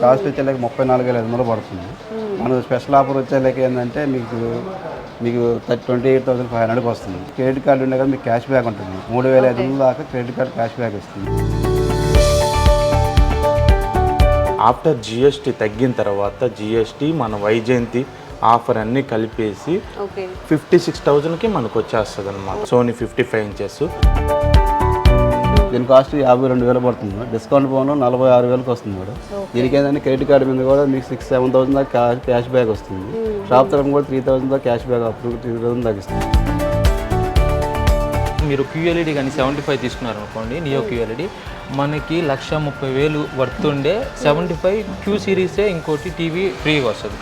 Cost వచ్చేలాగా 34,500 పడుతుంది. మన స్పెషల్ ఆఫర్ వచ్చేలాగా ఏంటంటే మీకు 28,500కి వస్తుంది. క్రెడిట్ కార్డు ఉండే కదా మీకు క్యాష్ బ్యాక్ ఉంటుంది. 3,500 దాకా క్రెడిట్ కార్డు క్యాష్ బ్యాక్ వస్తుంది. ఆఫ్టర్ జిఎస్టీ తగ్గిన తర్వాత జిఎస్టీ మన వైజయంతి ఆఫర్ అన్నీ కలిపేసి 56,000కి మనకు వచ్చేస్తుంది అనమాట. Sony 55 inches. దీని కాస్ట్ 52,000 పడుతుంది. డిస్కౌంట్ పోను 46,000కి వస్తుంది మేడం. దీనికి ఏంటంటే క్రెడిట్ కార్డు మీద కూడా మీకు 6,000-7,000 దాకా క్యాష్ బ్యాక్ వస్తుంది. షాప్ తరఫున కూడా 3,000 దాకా క్యాష్ బ్యాక్ అప్పుడు 3,000 దాకా ఇస్తుంది. మీరు QLED కానీ 75 తీసుకున్నారు అనుకోండి, నియో QLED మనకి 1,30,000 వర్త్ ఉండే 75 Q సిరీసే ఇంకోటి టీవీ ఫ్రీగా వస్తుంది.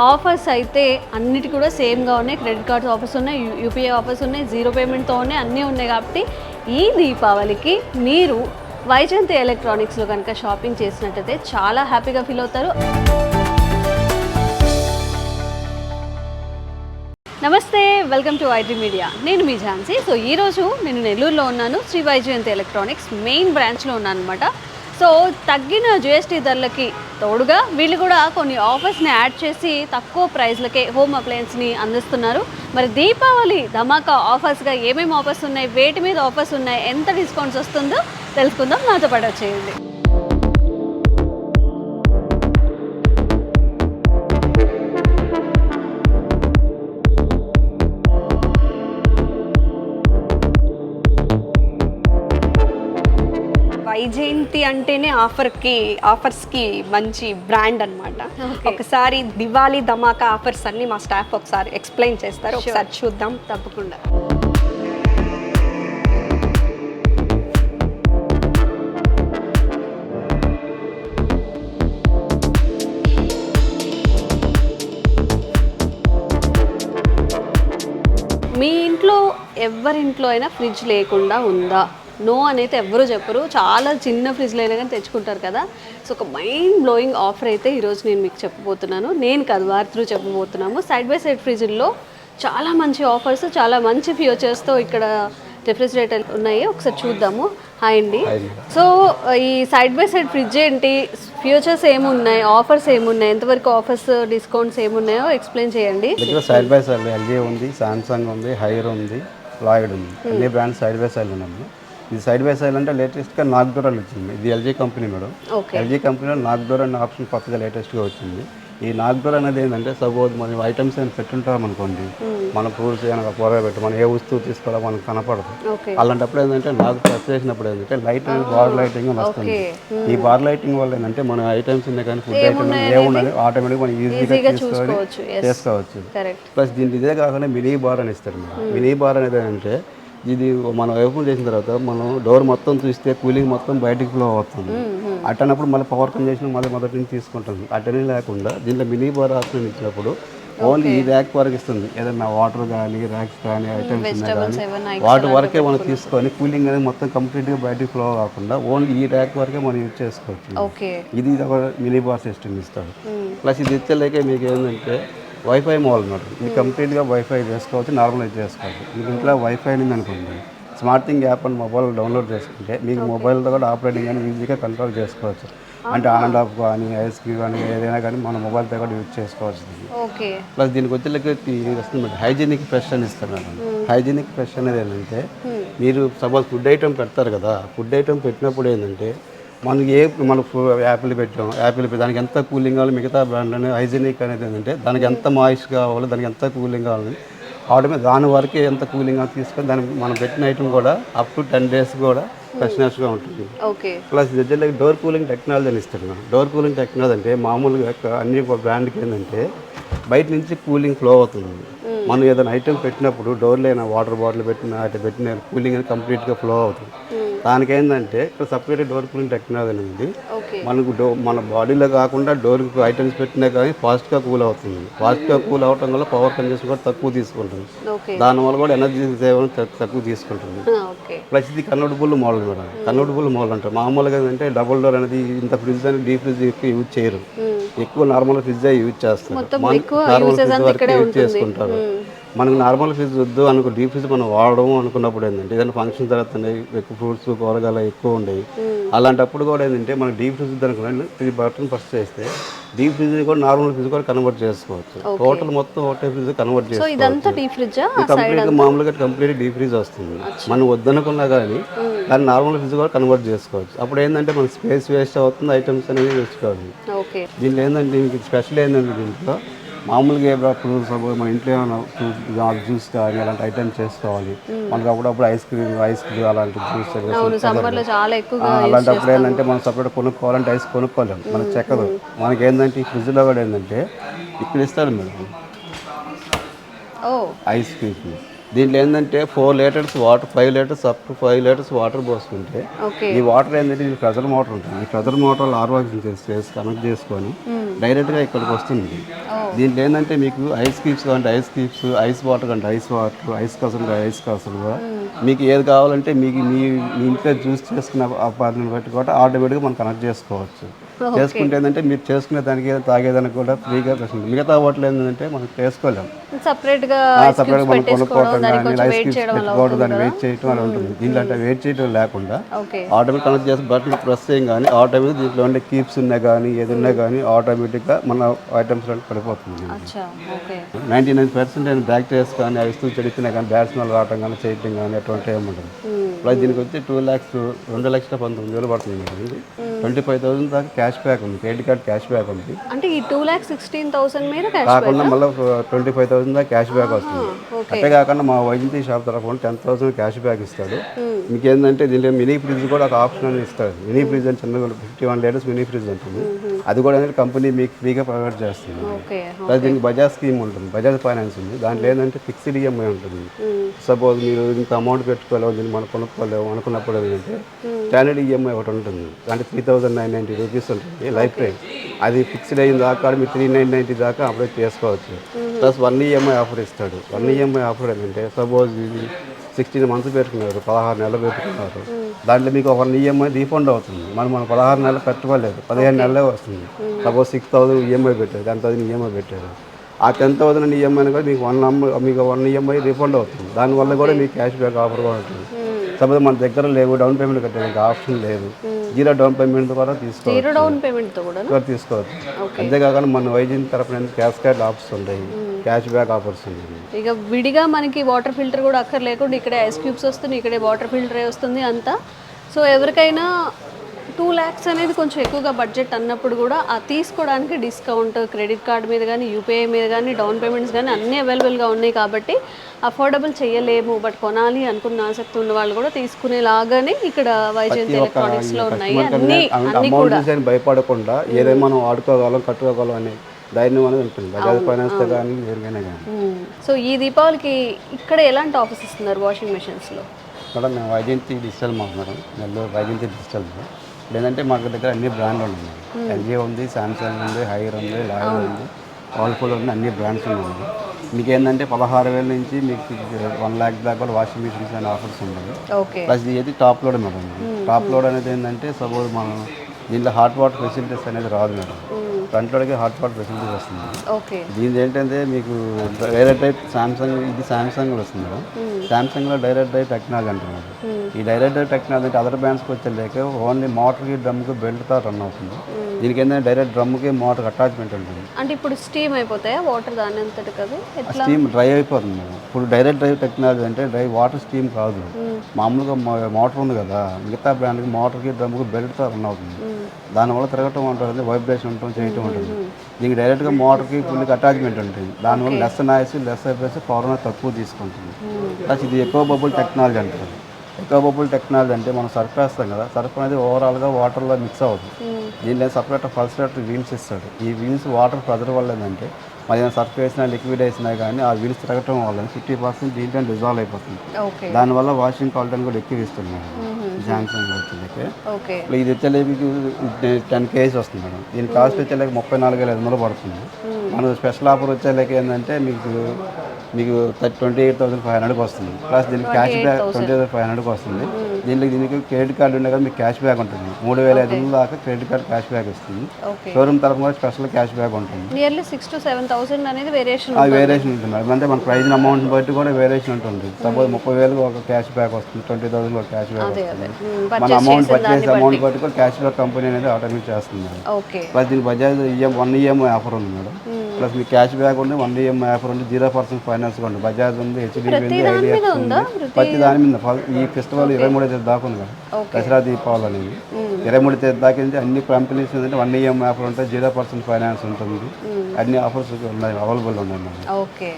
ఆఫర్స్ అయితే అన్నిటి కూడా సేమ్గా ఉన్నాయి. క్రెడిట్ కార్డ్స్ ఆఫర్స్ ఉన్నాయి, యూపీఐ ఆఫర్స్ ఉన్నాయి, జీరో పేమెంట్తో ఉన్నాయి, అన్నీ ఉన్నాయి. కాబట్టి ఈ దీపావళికి మీరు వైజయంతి ఎలక్ట్రానిక్స్లో కనుక షాపింగ్ చేసినట్టయితే చాలా హ్యాపీగా ఫీల్ అవుతారు. నమస్తే, వెల్కమ్ టు ఐటీ మీడియా. నేను మీ ఝాన్సీ. సో ఈరోజు నేను నెల్లూరులో ఉన్నాను, శ్రీ వైజయంతి ఎలక్ట్రానిక్స్ మెయిన్ బ్రాంచ్లో ఉన్నాను అనమాట. సో తగ్గిన జిఎస్టీ ధరలకి తోడుగా వీళ్ళు కూడా కొన్ని ఆఫర్స్ని యాడ్ చేసి తక్కువ ప్రైస్లకే హోమ్ అప్లయన్స్ని అందిస్తున్నారు. మరి దీపావళి ధమాకా ఆఫర్స్గా ఏమేమి ఆఫర్స్ ఉన్నాయి, వేటి మీద ఆఫర్స్ ఉన్నాయి, ఎంత డిస్కౌంట్స్ వస్తుందో తెలుసుకుందాం. నాతో పాటు వచ్చేయండి. వైజయంతి అంటేనే ఆఫర్స్కి మంచి బ్రాండ్ అనమాట. ఒకసారి దివాళీ ధమాకా ఆఫర్స్ అన్ని మా స్టాఫ్ ఒకసారి ఎక్స్ప్లెయిన్ చేస్తారు, ఒకసారి చూద్దాం. తప్పకుండా. మీ ఇంట్లో ఎవరింట్లో అయినా ఫ్రిడ్జ్ లేకుండా ఉందా? నో అనేది ఎవరు చెప్పరు. చాలా చిన్న ఫ్రిడ్జ్లో అయినా కానీ తెచ్చుకుంటారు కదా. సో ఒక మైండ్ బ్లోయింగ్ ఆఫర్ అయితే ఈరోజు నేను మీకు చెప్పబోతున్నాను. నేను కాదు, వారి త్రూ చెప్పబోతున్నాము. సైడ్ బై సైడ్ ఫ్రిడ్జ్లో చాలా మంచి ఆఫర్స్, చాలా మంచి ఫ్యూచర్స్తో ఇక్కడ రిఫ్రిజిరేటర్ ఉన్నాయి. ఒకసారి చూద్దాము. హాయ్ అండి. సో ఈ సైడ్ బై సైడ్ ఫ్రిడ్జ్ ఏంటి, ఫ్యూచర్స్ ఏమున్నాయి, ఆఫర్స్ ఏమున్నాయి, ఎంతవరకు ఆఫర్స్, డిస్కౌంట్స్ ఏమున్నాయో ఎక్స్ప్లెయిన్ చేయండి. సైడ్ బై సైడ్ ఎల్జీ ఉంది, సామ్సంగ్ ఉంది, హైర్ ఉంది, లాయిడ్ ఉంది. అన్ని బ్రాండ్స్ సైడ్ బై సైడ్ ఉన్నాయి. ఇది సైడ్ బై సైడ్ అంటే లేటెస్ట్గా నాగ్డోర్ అని వచ్చింది. ఇది ఎల్జీ కంపెనీ మేడం. ఎల్జీ కంపెనీలో నాగ్డోర్ అనే ఆప్షన్ కొత్తగా లేటెస్ట్గా వచ్చింది. ఈ నాగ్డోర్ అనేది ఏంటంటే సపోజ్ మనం ఐటమ్స్ ఏమైనా పెట్టుంటాం అనుకోండి, మన ఫ్రూట్స్ ఏమైనా కూరగా పెట్టి మనం ఏ వస్తువు తీసుకోవాలో మనకు కనపడదు. అలాంటప్పుడు ఏంటంటే నాకు ప్రెస్ చేసినప్పుడు ఏంటంటే లైట్ బార్ లైటింగ్ వస్తుంది. ఈ బార్ లైటింగ్ వల్ల ఏంటంటే మన ఐటమ్స్ ఉన్నాయి కానీ ఫుడ్ ఐటమ్ ఏమున్నది ఆటోమేటిక్ మనం ఈజీగా చేసుకోవచ్చు. ప్లస్ దీనికి ఇదే కాకుండా మినీ బార్ అని ఇస్తారు. మినీ బార్ అనేది ఏంటంటే ఇది మనం ఓపెన్ చేసిన తర్వాత మనం డోర్ మొత్తం చూస్తే కూలింగ్ మొత్తం బయటికి ఫ్లో అవుతుంది. అట్టనప్పుడు మళ్ళీ పవర్ కన్జెషన్ మళ్ళీ మొదటి నుంచి తీసుకుంటుంది. అట్టనే లేకుండా దీంట్లో మినీ బార్ ఆప్షన్ ఇచ్చినప్పుడు ఓన్లీ ఈ ర్యాక్ వరకు ఇస్తుంది. ఏదైనా వాటర్ కానీ ర్యాక్స్ కానీ ఐటమ్స్ కానీ వాటి వరకే మనం తీసుకొని కూలింగ్ అనేది మొత్తం కంప్లీట్గా బయటికి ఫ్లో కాకుండా ఓన్లీ ఈ ర్యాక్ వరకే మనం యూజ్ చేసుకోవచ్చు. ఇది మినీ బార్ సిస్టమ్ ఇస్తాడు. ప్లస్ ఇది ఇచ్చలేక మీకు ఏంటంటే వైఫై మోడల్ అనమాట. మీకు కంప్లీట్గా వైఫై చేసుకోవచ్చు, నార్మలైజ్ చేసుకోవచ్చు. మీకు ఇంట్లో వైఫై ఉంది అనుకోండి, స్మార్ట్ థింగ్ యాప్ అని మొబైల్ డౌన్లోడ్ చేసుకుంటే మీకు మొబైల్తో కూడా ఆపరేటింగ్ కానీ ఈజీగా కంట్రోల్ చేసుకోవచ్చు. అంటే ఆన్ అండ్ ఆఫ్ కానీ ఐఎస్కి కానీ ఏదైనా కానీ మన మొబైల్తో కూడా యూజ్ చేసుకోవచ్చు. ప్లస్ దీనికి వచ్చేలకి వస్తుంది హైజీనిక్ ఫ్రెష్ అని ఇస్తారు మేడం. హైజీనిక్ ఫ్రెష్ అనేది ఏంటంటే మీరు సపోజ్ ఫుడ్ ఐటమ్ పెడతారు కదా, ఫుడ్ ఐటమ్ పెట్టినప్పుడు ఏంటంటే మనకి మనం యాపిల్ పెట్టాం, దానికి ఎంత కూలింగ్ కావాలి, మిగతా బ్రాండ్ అనేది హైజీనిక్ అనేది ఏంటంటే దానికి ఎంత మాయిష్ కావాలి, దానికి ఎంత కూలింగ్ కావాలి, ఆటోమేటిక్ దాని వరకే ఎంత కూలింగ్ తీసుకొని దానికి మనం పెట్టిన ఐటమ్ కూడా అప్ టు 10 days కూడా ఫ్రెష్నెస్గా ఉంటుంది. ప్లస్ దగ్గర డోర్ కూలింగ్ టెక్నాలజీ అని ఇస్తాడు. డోర్ కూలింగ్ టెక్నాలజీ అంటే మామూలుగా అన్ని బ్రాండ్కి ఏంటంటే బయట నుంచి కూలింగ్ ఫ్లో అవుతుంది. మనం ఏదైనా ఐటమ్ పెట్టినప్పుడు డోర్లో అయినా వాటర్ బాటిల్ పెట్టిన కూలింగ్ అనేది కంప్లీట్గా ఫ్లో అవుతుంది. దానికి ఏంటంటే ఇక్కడ సపరేట్ డోర్ కూలింగ్ టెక్నాలజీ అనేది మనకు మన బాడీలో కాకుండా డోర్కి ఐటమ్స్ పెట్టినా కానీ ఫాస్ట్గా కూల్ అవుతుంది. ఫాస్ట్గా కూల్ అవటం వల్ల పవర్ కన్జంప్షన్ కూడా తక్కువ తీసుకుంటుంది. దానివల్ల కూడా ఎనర్జీ సేవ్ తక్కువ తీసుకుంటుంది. ప్లస్ ఇది convertible model madam. Convertible model అంటారు. మామూలుగా ఏంటంటే డబుల్ డోర్ అనేది ఇంత ఫ్రిడ్జ్ అని డీప్ ఫ్రిడ్జ్ ఎక్కువ యూజ్ చేయరు. ఎక్కువ నార్మల్ ఫ్రిడ్జ్ యూజ్ చేస్తారు. మొత్తం మన ఎక్కువ నార్మల్ uses ఫ్రిడ్జ్ అంతా వరకు ఇక్కడే యూజ్ ఉంటుంది. చేసుకుంటారు. మనకు నార్మల్ ఫ్రిడ్జ్ వద్దు అనుకో, డీప్ ఫ్రిడ్జ్ మనం వాడడం అనుకున్నప్పుడు ఏంటంటే ఏదైనా ఫంక్షన్ జరుగుతున్నాయి, ఎక్కువ ఫ్రూట్స్ కూరగాయలు ఎక్కువ ఉండేవి, అలాంటప్పుడు కూడా ఏంటంటే మనం డీప్ ఫ్రిడ్జ్ అనుకున్నాను 3 బటన్ ఫస్ట్ చేస్తే డీప్ ఫ్రిడ్జ్ కూడా నార్మల్ ఫ్రిడ్జ్ కూడా కన్వర్ట్ చేసుకోవచ్చు. టోటల్ మొత్తం ఒకటే ఫ్రిడ్జ్ కన్వర్ట్ సో చేసుకోవచ్చు. ఇదంతా డీప్ ఫ్రిడ్జా? కంప్లీట్గా మామూలుగా కంప్లీట్ డీప్ ఫ్రిడ్జ్ వస్తుంది. మనం వద్దనుకున్నా కానీ దాన్ని నార్మల్ ఫ్రిడ్జ్ కూడా కన్వర్ట్ చేసుకోవచ్చు. అప్పుడు ఏంటంటే మనకి స్పేస్ వేస్ట్ అవుతుంది, ఐటమ్స్ అనేవి వేస్ట్ కాదు. ఓకే. దీంట్లో ఏంటంటే మీకు స్పెషల్ ఏంటంటే దీంట్లో మామూలుగా ఇప్పుడు సపోజ్ మన ఇంట్లో ఏమైనా జ్యూస్ కానీ అలాంటి ఐటమ్స్ చేసుకోవాలి, మనకు అప్పుడప్పుడు ఐస్ క్రీమ్ అలాంటి జ్యూస్ సమ్మర్లో చాలా ఎక్కువగా అలాంటప్పుడు ఏంటంటే మనం సపరేట్ కొనుక్కోవాలంటే ఐస్ కొనుక్కోలేము, మనకు చెక్కదు. మనకి ఏంటంటే ఈ ఫ్రిడ్జ్లో కూడా ఏంటంటే ఇక్కడ ఇస్తాడు మేడం ఐస్ క్రీమ్. దీంట్లో ఏంటంటే 4 litres water, 5 litres up to 5 litres water పోసుకుంటే ఈ వాటర్ ఏంటంటే ఇది ప్రెజర్ మోటార్ ఉంటుంది. ఈ ప్రెజర్ మోటార్ ఆర్వాక్సింగ్ చేసి కనెక్ట్ చేసుకొని డైరెక్ట్గా ఇక్కడికి వస్తుంది. దీంట్లో ఏంటంటే మీకు ఐస్ క్యూబ్స్ కంటే ఐస్ క్యూబ్స్, ఐస్ వాటర్ కంటే ఐస్ వాటర్, ఐస్ కసలు ఐస్ కసలుగా మీకు ఏది కావాలంటే మీకు మీ ఇంట్లో జ్యూస్ చేసుకున్న అపార్ట్మెంట్ బట్టి కూడా ఆటోమేటిక్గా మనం కనెక్ట్ చేసుకోవచ్చు. చేసుకుంటే ఏంటంటే మీరు చేసుకునే దానికి తాగేదానికి కూడా ఫ్రీగా వస్తుంది. మిగతా వాటర్ ఏంటంటే మనం చేసుకోలేము, సపరేట్గా మనం కొనుక్కోవడం కానీ ఐస్ క్యూబ్స్ పెట్టుకోవడం, దాన్ని వెయిట్ చేయడం అలా ఉంటుంది. దీంట్లో అంటే వెయిట్ చేయడం లేకుండా ఆటోమేటిక్ కనెక్ట్ చేసి బటన్ ప్రెస్ చేయం కానీ ఆటోమేటిక్ దీంట్లో ఉండే కీప్స్ ఉన్నా కానీ ఏది ఉన్నా కానీ ఆటోమేటిక్గా మన ఐటమ్స్ పడిపోతుంది. 99% బ్యాక్టీరియాస్ కానీ ఆ వస్తువులు చెడిపోయినా కానీ బ్యాడ్ స్మెల్ రావడం కానీ చేయటం కానీ అటువంటి ఏముంటుంది. ప్లస్ దీనికి వచ్చి 2,19,000 పడుతుంది. 25,000 దాకా క్యాష్ బ్యాక్ ఉంది, క్రెడిట్ కార్డ్ క్యాష్ బ్యాక్ ఉంది. అంటే ఈ 2,16,000 మీద కాకుండా మళ్ళీ 25,000 దాకా క్యాష్ బ్యాక్ వస్తుంది. అంతే కాకుండా మా వైజంతి షాప్ తరఫున 10,000 క్యాష్ బ్యాక్ ఇస్తాడు. మీకు ఏంటంటే దీంట్లో మినీ ఫ్రిడ్జ్ కూడా ఒక ఆప్షన్ అని ఇస్తాడు. మినీ ఫ్రిడ్జ్ అని చిన్నగా 51 లీటర్స్ మినీ ఫ్రిడ్జ్ ఉంటుంది. అది కూడా ఏంటంటే కంపెనీ మీకు ఫ్రీగా ప్రొవైడ్ చేస్తుంది. ప్లస్ దీనికి బజాజ్ స్కీమ్ ఉంటుంది, బజాజ్ ఫైనాన్స్ ఉంది. దాంట్లో ఏంటంటే ఫిక్స్డ్ ఈఎంఐ ఉంటుంది. సపోజ్ మీరు ఇంత అమౌంట్ పెట్టుకోలేవు, దీన్ని మనం కొనుక్కోలేవు అనుకున్నప్పుడు ఏంటంటే స్టాండర్డ్ ఈఎంఐ ఒకటి ఉంటుంది. అంటే 3,990 రూపీస్ ఉంటుంది లైఫ్ టైం. అది ఫిక్స్డ్ అయిన దాకా మీరు 3,990 దాకా అప్లై చేసుకోవచ్చు. ప్లస్ 1 ఈఎంఐ ఆఫర్ ఇస్తాడు. 1 ఈఎంఐ ఆఫర్ ఏంటంటే సపోజ్ ఇది 16 మంత్స్ పెట్టుకున్నారు, 16 నెలలు పెట్టుకున్నారు, దాంట్లో మీకు 1 ఈఎంఐ రీఫండ్ అవుతుంది. మనం 16 నెలలు పెట్టుకోలేదు, 15 నెలలే వస్తుంది. సపోజ్ 6,000 ఈఎంఐ పెట్టారు, 10,000 ఈఎంఐ పెట్టారు. ఆ 10,000 ఈఎంఐని కూడా మీకు 1 ఈఎంఐ రీఫండ్ అవుతుంది. దానివల్ల కూడా మీకు క్యాష్ బ్యాక్ ఆఫర్ కూడా ఉంటుంది. సపోజ్ మన దగ్గర లేవు, డౌన్ పేమెంట్ కట్టడానికి ఆప్షన్ లేదు, 0 డౌన్ పేమెంట్ కూడా తీసుకోవచ్చు. అంతేకాకుండా మన వైద్యం తరఫున క్యాష్ కార్డ్ ఆఫర్స్ ఉంటాయి, క్యాష్ బ్యాక్ ఆఫర్స్ ఉంటాయి. ఇక విడిగా మనకి వాటర్ ఫిల్టర్ కూడా అక్కర్ లేకుండా ఇక్కడే ఐస్ క్యూబ్స్ వస్తుంది, ఇక్కడే వాటర్ ఫిల్టరే వస్తుంది అంతా. సో ఎవరికైనా 2 lakhs అనేది కొంచెం ఎక్కువగా బడ్జెట్ అన్నప్పుడు కూడా ఆ తీసుకోవడానికి డిస్కౌంట్ క్రెడిట్ కార్డ్ మీద కానీ యూపీఐ మీద కానీ డౌన్ పేమెంట్స్ కానీ అన్నీ అవైలబుల్గా ఉన్నాయి కాబట్టి అఫోర్డబుల్ చేయలేము, బట్ కొనాలి అనుకున్న ఆసక్తి ఉన్న వాళ్ళు కూడా తీసుకునేలాగానే ఇక్కడ వైజయంతి ఎలక్ట్రానిక్స్లో ఉన్నాయి. అన్నీ కూడా భయపడకుండా ఏదైనా మనం ఆడుకోగలం, కట్టుకోగలం అనే ధైర్యం అనేది ఉంటుంది బజాజ్ ఫైనాన్స్తో కానీ ఎవరికైనా కానీ. సో ఈ దీపావళికి ఇక్కడ ఎలాంటి ఆఫర్స్ ఇస్తున్నారు వాషింగ్ మెషిన్స్లో? మేడం మేము వైజయంతి డిజిటల్ మాకు మేడం, నెల్లూరు వైజయంతి డిజిటల్. లేదంటే మాకు దగ్గర అన్ని బ్రాండ్లు ఉన్నాయి. ఎల్జీ ఉంది, సామ్సంగ్ ఉంది, హైర్ ఉంది, లాయల్ ఉంది, వాల్పూల్ ఉంది, అన్ని బ్రాండ్స్ ఉన్నాయి. మీకు ఏంటంటే 16,000 నుంచి మీకు 1 lakh దాకా కూడా వాషింగ్ మిషన్స్ అనే ఆఫర్స్ ఉన్నాయి. ప్లస్ ఇది top load madam. Top load అనేది ఏంటంటే సపోజ్ మనం దీంట్లో హాట్ వాటర్ ఫెసిలిటీస్ అనేది రాదు మేడం, ఫ్రంట్ లోడ్కి హాట్ వాటర్ ఫెసిలిటీస్ వస్తుంది. దీని ఏంటంటే మీకు డైరెక్ట్ డ్రైవ్ సామ్సంగ్, ఇది సామ్సంగ్ వస్తుంది మేడం. సామ్సంగ్లో డైరెక్ట్ డ్రైవ్ టెక్నాలజీ అంటున్నారు. ఈ డైరెక్ట్ డ్రైవ్ టెక్నాలజీ అంటే అదర్ బ్రాండ్స్కి వచ్చేలేక ఓన్లీ మోటార్కి డ్రమ్కి బెల్ట్తో రన్ అవుతుంది. దీనికి ఏంటంటే డైరెక్ట్ డ్రమ్కి మోటార్ అటాచ్మెంట్ ఉంటుంది. అంటే ఇప్పుడు స్టీమ్ అయిపోతాయా వాటర్ దాని అంతటి కదా? స్టీమ్ డ్రై అయిపోతుంది మేడం. ఇప్పుడు డైరెక్ట్ డ్రైవ్ టెక్నాలజీ అంటే వాటర్ స్టీమ్ కాదు, మామూలుగా మోటార్ ఉంది కదా, మిగతా బ్రాండ్కి మోటార్కి డ్రమ్కి బెల్ట్తో రన్ అవుతుంది. దానివల్ల తిరగటం ఉంటుంది, వైబ్రేషన్ ఉంటుంది, చేయటం ఉంటుంది. దీనికి డైరెక్ట్గా మోటార్కి ఫుల్కి అటాచ్మెంట్ ఉంటుంది. దానివల్ల లెస్ నాయిస్, లెస్ అయిపోయి పవర్ తక్కువ తీసుకుంటుంది. ప్లస్ ఇది ఎకో బబుల్ టెక్నాలజీ అంటారు. ఎకో బబుల్ టెక్నాలజీ అంటే మనం సర్ఫ్ వేస్తాం కదా, సర్ఫ్ అనేది ఓవరాల్గా వాటర్లో మిక్స్ అవుతుంది. దీనిలో సపరేట్ పల్సరేటర్ వీల్స్ ఇస్తాడు. ఈ వీల్స్ వాటర్ ప్రెజర్ వల్ల ఏంటంటే మరి సర్ఫ్ వేసినా లిక్విడ్ వేసినా కానీ ఆ వీల్స్ తిరగటం వల్ల 50% దీంట్లో డిజాల్వ్ అయిపోతుంది. దానివల్ల వాషింగ్ క్వాలిటీని కూడా ఎక్కువ ఇస్తుంది సామ్సంగ్ వచ్చింది. ఇది వచ్చేలేకి 10 kgs వస్తుంది మేడం. దీని కాస్ట్ వచ్చేలేక 34,500 పడుతుంది. మన స్పెషల్ ఆఫర్ వచ్చేలేక ఏంటంటే మీకు 28,500కి వస్తుంది. ప్లస్ దీనికి క్యాష్ బ్యాక్ 28,500కి వస్తుంది. దీనికి క్రెడిట్ కార్డు ఉండే కదా మీకు క్యాష్ బ్యాక్ ఉంటుంది 3,500 దాకా క్రెడిట్ కార్డ్ క్యాష్ బ్యాక్ వస్తుంది. షోరూమ్ తరఫున కూడా స్పెషల్ క్యాష్ బ్యాక్ ఉంటుంది. నియర్లీ 6,000 to 7,000 అనేది వేరియేషన్ అది వేరియేషన్ ఉంటుంది మేడం. అంటే మన ప్రైజ్ అమౌంట్ బట్టి కూడా వేరియేషన్ ఉంటుంది. సపోజ్ 30,000 ఒక క్యాష్ బ్యాక్ వస్తుంది, 20,000 ఒక క్యాష్ బ్యాక్ వస్తుంది. మన అమౌంట్ పర్చేస్ అమౌంట్ బట్టి కూడా క్యాష్ బ్యాక్ కంపెనీ అనేది ఆటోమేటిక్ చేస్తుంది మేడం. ప్లస్ దీనికి బజాజ్ 1 EMI ఆఫర్ ఉంది మేడం. ప్లస్ మీకు క్యాష్ బ్యాక్ ఉంది, 1 EMI ఆఫర్ ఉంది, 0% ఫైనాన్స్ ఉంది. బజాజ్ ఉంది, HDB ఉంది, IDFC ఉంది. ప్రతి దాని మీద ఈ ఫెస్టివల్ 23 దాకా ఉంది మేడం. దసరా దీపావళి అనేది 23 దాకా అన్ని కంపెనీస్ 1 EMI ఆఫర్ ఉంటాయి, 0% ఫైనాన్స్ ఉంటుంది. అన్ని ఆఫర్స్ ఉన్నాయి, అవైలబుల్ ఉన్నాయి మేడం.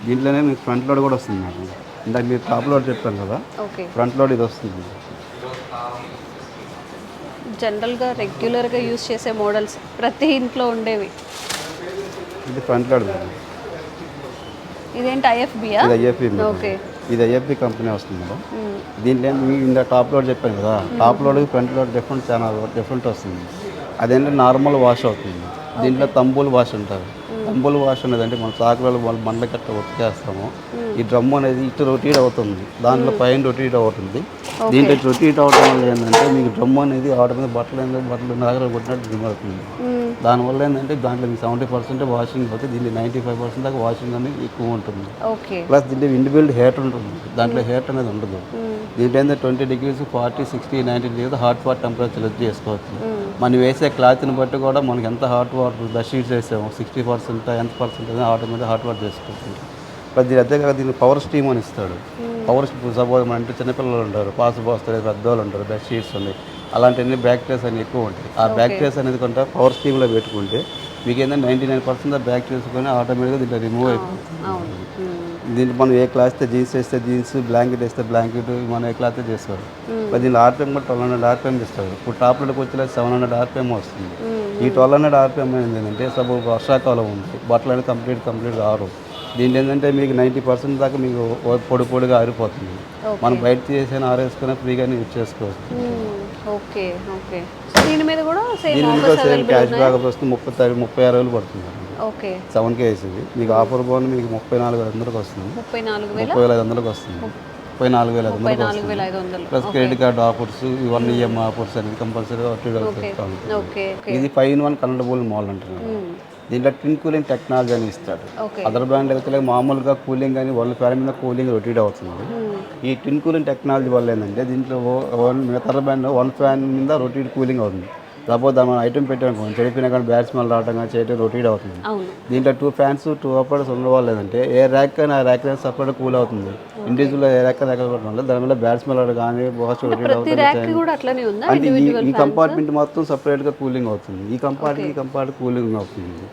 దీంట్లోనే మీకు ఫ్రంట్ లోడ్ కూడా వస్తుంది మేడం. ఇందాక మీరు టాప్ లోడ్ చెప్పాను కదా, ఫ్రంట్ లోడ్ ఇది వస్తుంది. జనరల్గా రెగ్యులర్గా యూజ్ చేసే మోడల్స్ ప్రతి ఇంట్లో ఉండేవి. ఇది ఫ్రంట్ లోడ్ మేడం. ఇదేంటి ఐఎఫ్బియా? ఇది ఐఎఫ్బి మేడం. ఇది ఐఎఫ్బి కంపెనీ వస్తుంది మేడం. దీంట్లో మీ ఇందా టాప్ లోడ్ చెప్పాను కదా, top load front load different చాలా డిఫరెంట్ వస్తుంది. అదేంటంటే నార్మల్ వాష్ అవుతుంది. దీంట్లో తంబుల్ వాష్ ఉంటారు. తంబుల్ వాష్ అనేది అంటే మన చాకులలో బండ్ల కట్ట ఉతికేస్తాము. ఈ డ్రమ్ అనేది ఇటు రొటీట్ అవుతుంది, దాంట్లో పైన రొటీట్ అవుతుంది. దీంట్లో రొటీట్ అవడం వల్ల ఏంటంటే మీకు డ్రమ్ అనేది ఆట మీద బట్టలు నగర కొట్టినట్టు డ్రమ్ అవుతుంది. దానివల్ల ఏంటంటే దాంట్లో మీకు 70% వాషింగ్ పోతే దీంట్లో 95% దాకా వాషింగ్ అనేది ఎక్కువ ఉంటుంది. ప్లస్ దీంట్లో ఇండివిజువల్ హీటర్ ఉంటుంది, దాంట్లో హీటర్ అనేది ఉండదు. దీంట్లో ఏంటంటే 20 degrees 40, 60, 90 degrees hot water temperature వచ్చి చేసుకోవచ్చు. మనం వేసే క్లాత్ని బట్టి కూడా మనకి ఎంత హాట్ వాటర్ బెడ్షీట్స్ వేసాము 60% ఎంత పర్సెంట్ ఆటోమేటిక్ హాట్ వాటర్ చేసుకోవచ్చు. ప్లస్ దీని అదే దీనికి పవర్ స్టీమ్ అని ఇస్తాడు. పవర్ సపోజ్ మన అంటే చిన్నపిల్లలు ఉంటారు, పాసు పోస్తారు, పెద్దవాళ్ళు ఉంటారు, బెడ్షీట్స్ ఉన్నాయి, అలాంటివన్నీ బ్యాక్టీరియాస్ అని ఎక్కువ ఉంటాయి. ఆ బ్యాక్టీరియాస్ అనేది కొంటే పవర్ స్టీమ్లో పెట్టుకుంటే మీకు ఏంటంటే 99% ఆ బ్యాక్టీరియాస్ కానీ ఆటోమేటిక్గా దీంట్లో రిమూవ్ అయిపోతుంది. దీంట్లో మనం ఏ క్లాత్ అయితే జీన్స్ వేస్తే జీన్స్, బ్లాంకెట్ వేస్తే బ్లాంకెట్, మనం ఏ క్లాత్ చేసుకోవాలి. దీనిలో RPM కూడా 1200 RPM ఇస్తారు. ఇప్పుడు టాప్ లోడ్కి వచ్చేలా 700 RPM వస్తుంది. ఈ 1200 RPM ఏంటంటే సపోజ్ వర్షాకాలం ఉంది, బట్టలు అనేది కంప్లీట్ రారు. దీంట్లో ఏంటంటే మీకు 90% దాకా మీకు పొడిగా ఆరిపోతుంది. మనం బయట చేసిన ఆరేసుకుని ఫ్రీగానే యూజ్ చేసుకోవచ్చు. దీని మీద కూడా సేమ్ క్యాష్ బ్యాక్ వస్తుంది. 36,000 పడుతుంది. 7K వేసింది మీకు ఆఫర్ పోను మీకు 34,500 వస్తుంది. 34,500 వస్తుంది. 34,500 plus credit card offers, 1 EMI offers అనేది కంపల్సరీ ఇది 5-in-1 కన్వర్టబుల్ మోడల్ అంటారు. దీంట్లో ట్విన్ కూలింగ్ టెక్నాలజీ అని ఇస్తాడు. అదర్ బ్రాండ్ అయితే మామూలుగా కూలింగ్ కానీ వన్ ఫ్యాన్ మీద కూలింగ్ రొటేట్ అవుతుంది. ఈ ట్విన్ కూలింగ్ టెక్నాలజీ వల్ల ఏంటంటే దీంట్లో అదర్ బ్రాండ్ 1 ఫ్యాన్ మీద రొటేట్ కూలింగ్ అవుతుంది. సపోజ్ దాని ఐటమ్ పెట్టాను చెడిపోయినా కానీ బ్యాట్ స్మెల్ రావడం కానీ చేయడం రొటేట్ అవుతుంది. దీంట్లో 2 ఫ్యాన్స్ 2 అప్పర్స్ ఉండడం వల్ల లేదంటే ఏ ర్యాక్ కానీ ఆ ర్యాక్ సపరేట్ కూల్ అవుతుంది. ఇండివిజువల్ ఏ ర్యాక్ వల్ల దాని వల్ల బ్యాట్ స్మెల్ కానీ వాష్ రొటేట్ అవుతుంది. అంటే ఈ కంపార్ట్మెంట్ మొత్తం సపరేట్గా కూలింగ్ అవుతుంది. ఈ కంపార్ట్మెంట్ కూలింగ్ అవుతుంది.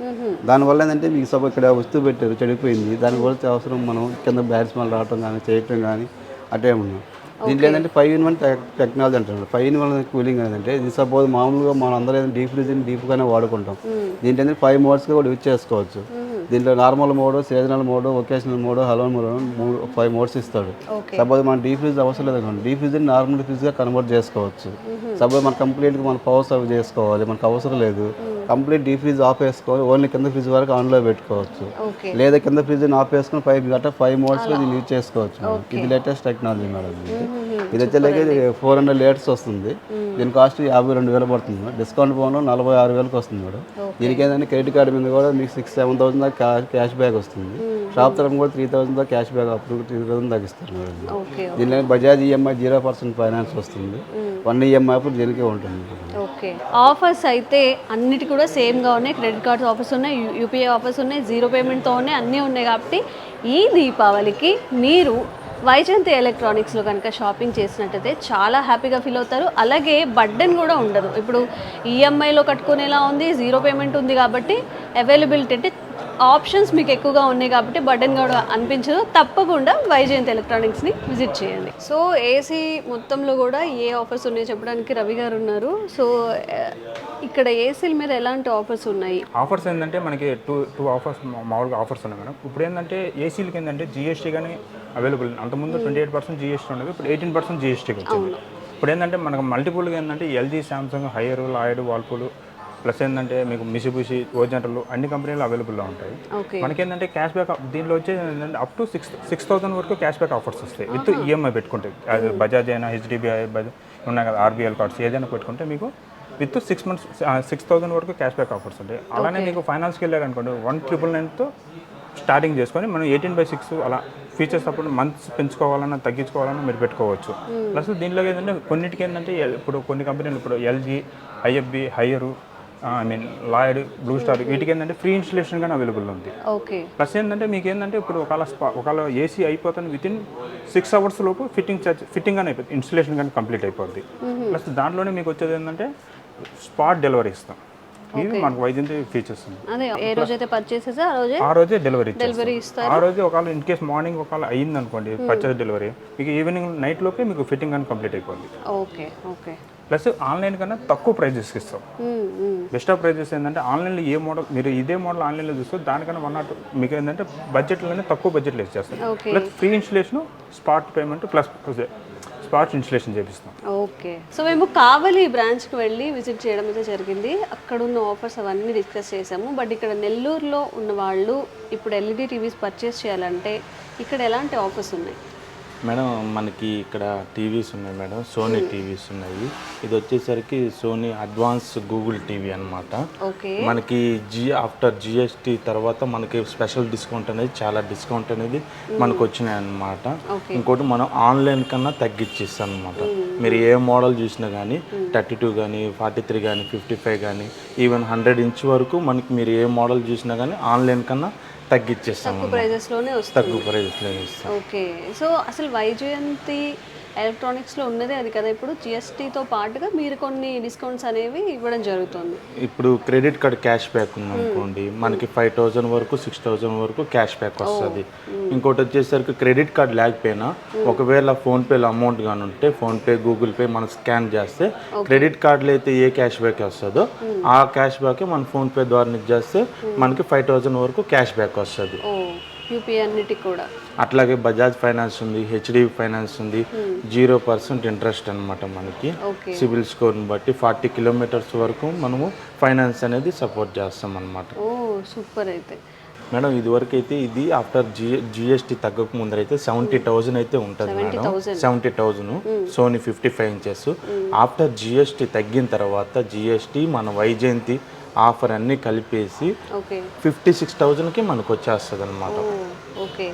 దానివల్ల ఏంటంటే మీకు సపోజ్ ఇక్కడ వస్తువు పెట్టారు చెడిపోయింది, దాని గురించి అవసరం మనం కింద బ్యాట్ స్మెల్ రావడం కానీ చేయటం కానీ అటే ఉన్నాం. దీంట్లో ఏంటంటే 5-in-1 టెక్నాలజీ అంటారు. 5-in-1 కూలింగ్ ఏంటంటే ఇది సపోజ్ మామూలుగా మనం అందరూ డీప్ ఫ్రిడ్జ్ని డీప్గానే వాడుకుంటాం. దీంట్లో ఏంటంటే 5 మోడ్స్గా కూడా యూజ్ చేసుకోవచ్చు. దీంట్లో normal mode, seasonal mode, occasional mode, hello mode 5 modes ఇస్తాడు. సపోజ్ మన డీప్ ఫ్రిడ్జ్ అవసరం లేదనుకోండి, డీప్ ఫ్రిడ్జ్ని నార్మల్ ఫ్రిడ్జ్గా కన్వర్ట్ చేసుకోవచ్చు. సపోజ్ మన కంప్లీట్గా మన పవర్ సర్వ్ చేసుకోవాలి, మనకు అవసరం లేదు, కంప్లీట్ డీప్ ఫ్రిడ్జ్ ఆఫ్ చేసుకోవాలి, ఓన్లీ కింద ఫ్రిడ్జ్ వరకు ఆన్లో పెట్టుకోవచ్చు. లేదా కింద ఫ్రిడ్జ్ని ఆఫ్ చేసుకుని 5 మోడ్స్లో దీన్ని యూజ్ చేసుకోవచ్చు. ఇది లేటెస్ట్ టెక్నాలజీ మేడం. ఇది వచ్చేలాగే 400 లీటర్స్ వస్తుంది. దీని కాస్ట్ 52,000 పడుతుంది. డిస్కౌంట్ పోను 46,000కి వస్తుంది మేడం. దీనికి ఏంటంటే క్రెడిట్ కార్డు మీద కూడా మీకు 6-7,000 దాకా క్యాష్ బ్యాక్ వస్తుంది. షాప్ తరఫున కూడా 3,000 దాకా క్యాష్ బ్యాక్ అప్పుడు 3,000 దాకా ఇస్తారు మేడం. దీనిలో బజాజ్ EMI 0% ఫైనాన్స్ వస్తుంది. 1 EMI అప్పుడు దీనికే ఉంటుంది. ఆఫర్స్ అయితే అన్నిటి కూడా సేమ్గా ఉన్నాయి. క్రెడిట్ కార్డ్స్ ఆఫర్స్ ఉన్నాయి, UPI ఆఫర్స్ ఉన్నాయి, 0 పేమెంట్తో ఉన్నాయి, అన్నీ ఉన్నాయి. కాబట్టి ఈ దీపావళికి మీరు వైజయంతి ఎలక్ట్రానిక్స్లో కనుక షాపింగ్ చేసినట్టయితే చాలా హ్యాపీగా ఫీల్ అవుతారు. అలాగే బర్డెన్ కూడా ఉండదు. ఇప్పుడు EMIలో కట్టుకునేలా ఉంది, 0 పేమెంట్ ఉంది కాబట్టి అవైలబిలిటీ అంటే ఆప్షన్స్ మీకు ఎక్కువగా ఉన్నాయి కాబట్టి బర్డెన్ కూడా అనిపించదు. తప్పకుండా వైజయంతి ఎలక్ట్రానిక్స్ని విజిట్ చేయండి. సో ఏసీ మొత్తంలో కూడా ఏ ఆఫర్స్ ఉన్నాయో చెప్పడానికి రవి గారు ఉన్నారు. సో ఇక్కడ ఏసీల మీద ఎలాంటి ఆఫర్స్ ఉన్నాయి? ఆఫర్స్ ఏంటంటే మనకి టూ ఆఫర్స్ మామూలుగా ఆఫర్స్ ఉన్నాయి మేడం. ఇప్పుడు ఏంటంటే ఏసీలకి ఏంటంటే GST కానీ అవైలబుల్. అంతకుముందు 28% GST ఉండదు, ఇప్పుడు 18% GSTకి వచ్చింది. ఇప్పుడు ఏంటంటే మనకు మల్టిపుల్గా ఏంటంటే LG, Samsung, hire, Lloyd, Whirlpool, plus ఏంటంటే మీకు మిషిబుషి ఓజెంటలు అన్ని కంపెనీలు అవైలబుల్లో ఉంటాయి. ఓకే. మనకేంటంటే క్యాష్ బ్యాక్ దీనిలో వచ్చేది ఏంటంటే అప్ టు 6,000 వరకు క్యాష్ బ్యాక్ ఆఫర్స్ వస్తాయి విత్ ఈఎంఐ పెట్టుకుంటే. అది బజాజ్ అయినా హెచ్డిబిఐ ఉన్నాయి కదా ఆర్బీఎల్ కార్డ్స్ ఏదైనా పెట్టుకుంటే మీకు విత్ 6 months 6,000 వరకు క్యాష్ బ్యాక్ ఆఫర్స్ ఉంటాయి. అలానే మీకు ఫైనాన్స్కి వెళ్ళారనుకోండి 1,999తో స్టార్టింగ్ చేసుకొని మనం 18/6 అలా ఫీచర్స్ అప్పుడు మంత్స్ పెంచుకోవాలన్నా తగ్గించుకోవాలన్నా మీరు పెట్టుకోవచ్చు. ప్లస్ దీనిలో ఏంటంటే కొన్నిటికి ఏంటంటే ఇప్పుడు కొన్ని కంపెనీలు ఇప్పుడు LG, IFB, Haier, Lloyd, Blue Star వీటికి ఏంటంటే ఫ్రీ ఇన్స్టలేషన్ కానీ అవైలబుల్ ఉంది. ఓకే. ప్లస్ ఏంటంటే మీకు ఏంటంటే ఇప్పుడు ఒకవేళ ఏసీ అయిపోతుంది వితిన్ 6 hours లోపు ఫిట్టింగ్ కానీ అయిపోతుంది, ఇన్స్టలేషన్ కానీ కంప్లీట్ అయిపోద్ది. ప్లస్ దాంట్లోనే మీకు వచ్చేది ఏంటంటే స్పాట్ డెలివరీ ఇస్తాం. ఇది మనకు వైజయంతి ఫీచర్స్ ఉంది. అదే ఏ రోజైతే పర్చేస్ చేస్తే ఆ రోజే డెలివరీ ఇస్తారు. ఆ రోజే ఒకవేళ ఇన్ కేస్ మార్నింగ్ ఒకవేళ అయ్యింది అనుకోండి పర్చేస్ డెలివరీ, మీకు ఈవినింగ్ నైట్ లోపే మీకు ఫిట్టింగ్ కానీ కంప్లీట్ అయిపోద్ది. ఓకే. ఓకే. ప్లస్ ఆన్లైన్ కన్నా తక్కువ ప్రైజెస్కి ఇస్తాం. బెస్ట్ ఆఫ్ ప్రైజెస్ ఏంటంటే ఆన్లైన్లో ఏ మోడల్ మీరు ఇదే మోడల్ ఆన్లైన్లో చూస్తే దానికన్నా 1 or 2 మీకు ఏంటంటే బడ్జెట్లోనే తక్కువ బడ్జెట్లో ఇచ్చేస్తాం. Plus free installation, spot payment plus spot installation చేపిస్తాం. ఓకే. సో మేము కావలి బ్రాంచ్కి వెళ్ళి విజిట్ చేయడం అయితే జరిగింది. అక్కడ ఉన్న ఆఫర్స్ అవన్నీ డిస్కస్ చేసాము. బట్ ఇక్కడ నెల్లూరులో ఉన్న వాళ్ళు ఇప్పుడు ఎల్ఈడి టీవీస్ పర్చేస్ చేయాలంటే ఇక్కడ ఎలాంటి ఆఫర్స్ ఉన్నాయి? మేడం మనకి ఇక్కడ టీవీస్ ఉన్నాయి మేడం, సోనీ టీవీస్ ఉన్నాయి. ఇది వచ్చేసరికి సోనీ అడ్వాన్స్ గూగుల్ టీవీ అనమాట. మనకి ఆఫ్టర్ జిఎస్టీ తర్వాత మనకి స్పెషల్ డిస్కౌంట్ అనేది చాలా డిస్కౌంట్ అనేది మనకు వచ్చినాయి అనమాట. ఇంకోటి మనం ఆన్లైన్ కన్నా తగ్గించేస్తాం అనమాట. మీరు ఏ మోడల్ చూసినా కానీ 32 కానీ 43 కానీ 55 కానీ ఈవెన్ 100 inch వరకు మనకి మీరు ఏ మోడల్ చూసినా కానీ ఆన్లైన్ కన్నా తగ్గించేస్తాం. తక్కువ ప్రైజెస్లోనే ఇస్తాం. ఓకే. సో అసలు వైజయంతి ఎలక్ట్రానిక్స్లో ఉన్నదే అది కదా, ఇప్పుడు జిఎస్టీతో పాటుగా మీరు కొన్ని డిస్కౌంట్స్ అనేవి ఇవ్వడం జరుగుతుంది. ఇప్పుడు క్రెడిట్ కార్డ్ క్యాష్ బ్యాక్ ఉందనుకోండి మనకి 5,000 వరకు 6,000 వరకు క్యాష్ బ్యాక్ వస్తుంది. ఇంకోటి వచ్చేసరికి క్రెడిట్ కార్డ్ లేకపోయినా ఒకవేళ ఫోన్పేలో అమౌంట్ కానీ ఉంటే ఫోన్పే, గూగుల్ పే మనం స్కాన్ చేస్తే క్రెడిట్ కార్డులో అయితే ఏ క్యాష్ బ్యాక్ వస్తుందో ఆ క్యాష్ బ్యాక్ మన ఫోన్పే ద్వారా చేస్తే మనకి 5,000 వరకు క్యాష్ బ్యాక్ వస్తుంది. యూపీఐ అన్నిటికి కూడా. అట్లాగే బజాజ్ ఫైనాన్స్ ఉంది, హెచ్డిబి ఫైనాన్స్ ఉంది, 0% ఇంట్రెస్ట్ అనమాట. మనకి సిబిల్ స్కోర్ని బట్టి 40 kilometers వరకు మనము ఫైనాన్స్ అనేది సపోర్ట్ చేస్తాం అనమాట. సూపర్. అయితే మేడం ఇదివరకు అయితే ఇది ఆఫ్టర్ జిఎస్టీ తగ్గక ముందర అయితే 70,000 అయితే ఉంటుంది madam. 70,000 Sony 55 inches. After GST తగ్గిన తర్వాత జిఎస్టీ మన వైజయంతి ఆఫర్ అన్నీ కలిపేసి 56,000కి మనకు వచ్చేస్తుంది అనమాట.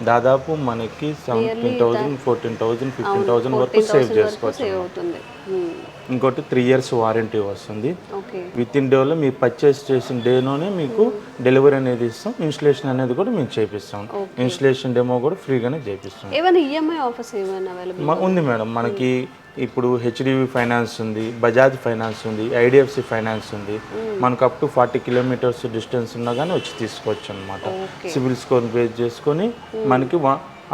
దాదాపు మనకి 17,000, 14,000, 15,000 వరకు సేవ్ చేసుకోవచ్చు. ఇంకోటి 3 years వారంటీ వస్తుంది. విత్ ఇన్ డేలో మీరు పర్చేస్ చేసిన డేలోనే మీకు డెలివరీ అనేది ఇస్తాం. ఇన్స్టలేషన్ అనేది కూడా మేము చేపిస్తాం. ఇన్స్టలేషన్ డెమో కూడా ఫ్రీగానే చేపిస్తాం. ఉంది మేడం. మనకి ఇప్పుడు హెచ్డిబి ఫైనాన్స్ ఉంది, బజాజ్ ఫైనాన్స్ ఉంది, ఐడిఎఫ్సి ఫైనాన్స్ ఉంది. మనకు అప్ టు 40 kilometers డిస్టెన్స్ ఉన్నా కానీ వచ్చి తీసుకోవచ్చు అనమాట. సిబిల్ స్కోర్ బేస్ చేసుకొని మనకి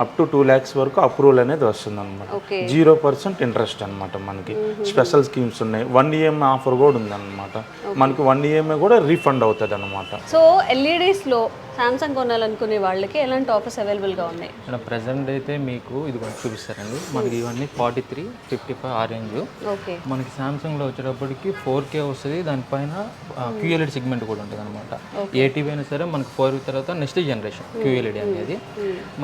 అప్ టు 2 lakhs వరకు అప్రూవల్ అనేది వస్తుంది అనమాట. 0% ఇంట్రెస్ట్ అనమాట. మనకి స్పెషల్ స్కీమ్స్ ఉన్నాయి. 1 EMI ఆఫర్ కూడా ఉందన్నమాట. మనకి 1 EMI కూడా రీఫండ్ అవుతుంది అనమాట. సో ఎల్ఈడీస్లో సామ్సంగ్ కొనాలనుకునే వాళ్ళకి ఎలాంటి ఆఫర్స్ అవైలబుల్గా ఉన్నాయి? ప్రజెంట్ అయితే మీకు ఇది చూపిస్తారండి. మనకి ఇవన్నీ 43, 55 ఆ రేంజ్. మనకి సామ్సంగ్లో వచ్చేటప్పటికి 4K వస్తుంది. దానిపైన QLED సెగ్మెంట్ కూడా ఉంటుంది అనమాట. ఏ టీవీ అయినా సరే మనకి 4 తర్వాత నెక్స్ట్ జనరేషన్ QLED అనేది.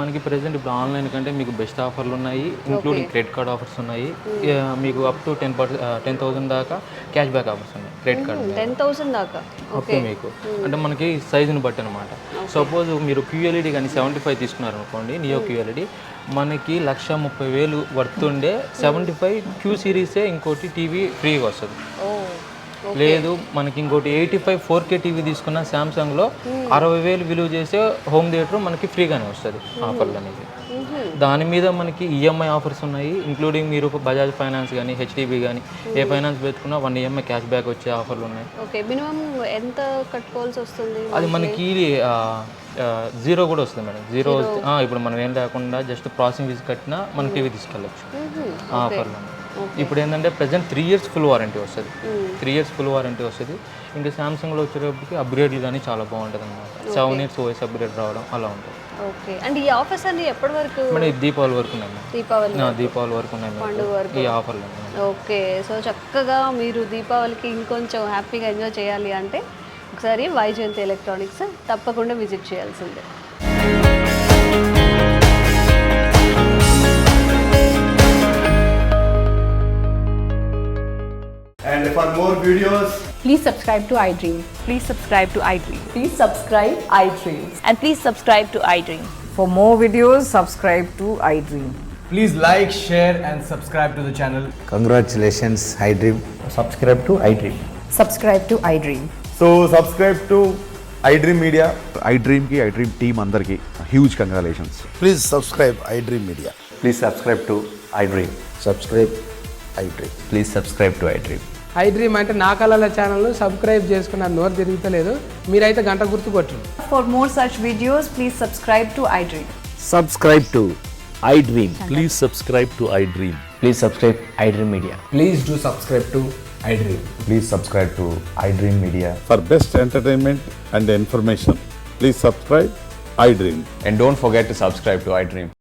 మనకి ప్రెజెంట్ ఇప్పుడు ఆన్లైన్ కంటే మీకు బెస్ట్ ఆఫర్లు ఉన్నాయి, ఇంక్లూడింగ్ క్రెడిట్ కార్డ్ ఆఫర్స్ ఉన్నాయి. మీకు అప్ టు 10,000 దాకా క్యాష్ బ్యాక్ ఆఫర్స్ ఉన్నాయి. క్రెడిట్ కార్డ్ 10,000 దాకా ఓకే. మీకు అంటే మనకి సైజుని బట్టి అనమాట. సపోజ్ మీరు QLED కానీ 75 తీసుకున్నారు అనుకోండి, నియో QLED మనకి 1,30,000 వర్త్ ఉండే 75 Q సిరీసే ఇంకోటి టీవీ ఫ్రీగా వస్తుంది. లేదు మనకి ఇంకోటి 85 4K టీవీ తీసుకున్న సామ్సంగ్లో 60,000 విలువ చేసే హోమ్ థియేటర్ మనకి ఫ్రీగానే వస్తుంది ఆఫర్లు అనేది. దాని మీద మనకి ఈఎంఐ ఆఫర్స్ ఉన్నాయి, ఇంక్లూడింగ్ మీరు బజాజ్ ఫైనాన్స్ కానీ హెచ్డిబి కానీ ఏ ఫైనాన్స్ పెట్టుకున్నా 1 EMI క్యాష్ బ్యాక్ వచ్చే ఆఫర్లు ఉన్నాయి. ఓకే. మినిమం ఎంత కట్టుకోవాల్సి వస్తుంది? అది మనకి 0 కూడా వస్తుంది మేడం. 0 ఇప్పుడు మనం ఏం లేకుండా జస్ట్ ప్రాసెసింగ్ ఫీజు కట్టినా మన టీవీ తీసుకెళ్ళచ్చు ఆఫర్లో. ఇప్పుడు ఏంటంటే ప్రజెంట్ 3 years ఫుల్ వారంటీ వస్తుంది. 3 years ఫుల్ వారంటీ వస్తుంది. ఇంకా సామ్సంగ్లో వచ్చేటప్పటికి అప్గ్రేడ్లు కానీ చాలా బాగుంటుంది అనమాట. 7 years OS అప్గ్రేడ్ రావడం అలా ఉంటుంది. ఓకే. అండ్ ఈ ఆఫర్స్ అన్ని ఎప్పటి వరకు? మేడం ఇది దీపావళి వరకు ఉన్నాయి మేడం. దీపావళి వరకు ఉన్నాయి మేడం పండుగ వరకు ఈ ఆఫర్లు. ఓకే. సో చక్కగా మీరు దీపావళికి ఇంకొంచెం హ్యాపీగా ఎంజాయ్ చేయాలి అంటే ఒకసారి వైజయంతి ఎలక్ట్రానిక్స్ తప్పకుండా విజిట్ చేయాల్సిందే. And for more videos, Please subscribe to iDream. Please subscribe to iDream. Please subscribe iDream. And please subscribe to iDream. For more videos, subscribe to iDream. please like, share, and subscribe to the channel. Congratulations, iDream. Subscribe to iDream. Subscribe to iDream. So, subscribe to iDream Media. iDream team andarki huge congratulations. Please subscribe iDream Media. Please subscribe to iDream. Subscribe iDream. Please subscribe to iDream. iDream అంటే నా కళల ఛానల్ను subscribe చేసుకున్న నోరు తిరుగుతలేదు, మీరైతే గంట గుర్తు కొట్టండి. For more such videos, please subscribe to iDream. Subscribe to iDream. Please subscribe to iDream. Please subscribe iDream Media. Please do subscribe to iDream. Please subscribe to iDream Media. For best entertainment and information, please subscribe iDream. And don't forget to subscribe to iDream.